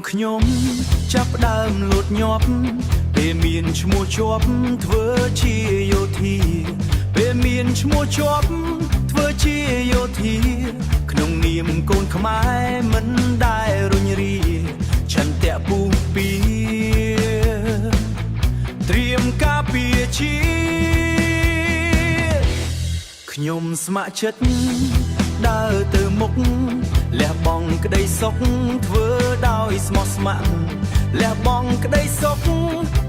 ខ្ញុំចាប់ដើមលោតញាប់ពេលមានឈ្មោះជាប់ធ្វើជាយោធាពេលមានឈ្មោះជាប់ធ្វើជាយោធាក្នុងនាមកូនខ្មែរមិនដែលរុញរាឆន្ទៈពុះពីត្រៀមការពារជាតិខ្ញុំស្ម័គ្រចិត្តដើរទៅមុខលះបង់ក្តីសុខធ្វើដោយស្មោះស្ម័គ្រលះបង់ក្តីសុខ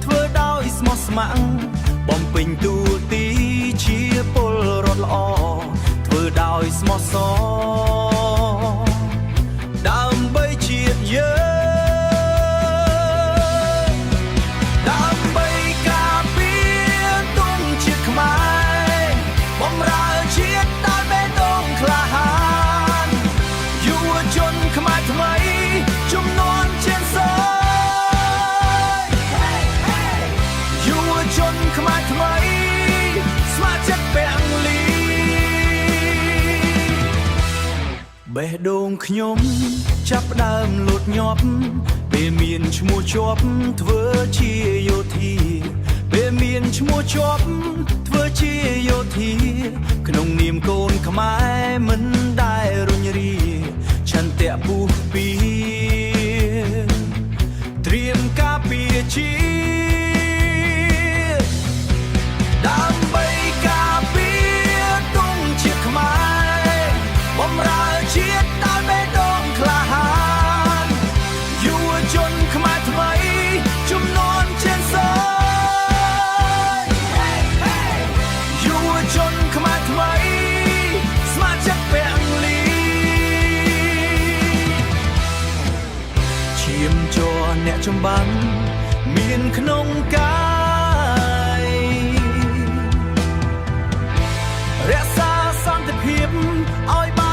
ធ្វើដោយស្មោះស្ម័គ្របំពេញតួទីជាពលរដ្ឋល្អធ្វើដោយស្មោះសរដើម្បីជាតិយើងដើម្បីការពារទង់ជាតិខ្មែរបម្រើជាតិដោយបេះដូងក្លាហានយុវជនខ្មែរថ្មីជំនាន់ជាងសយយុវជនខ្មែរថ្មីស្ម័គ្រចិត្តពាំងលីបេះដូងខ្ញុំចាប់ដើមលោតញាប់ពេលមានឈ្មោះជាប់ធ្វើជាយោធាពេលមានឈ្មោះជាប់ធ្វើជាយោធាក្នុងនាមកូនខ្មែរមិនដែលរុញរាឆន្ទៈពុះពីត្រៀមការពារជាតិដើម្បីការពារទង់ជាតិខ្មែរបម្រើជាតិដោយបេះដូងក្លាហានយុវជនខ្មែរថ្មីជំនាន់ជាងសយយុវជនខ្មែរថ្មីស្ម័គ្រចិត្តពាំងលីឈាមជ័រអ្នកចម្បាំងមានក្នុងកាយរក្សាសន្តិភាពឲ្យបាន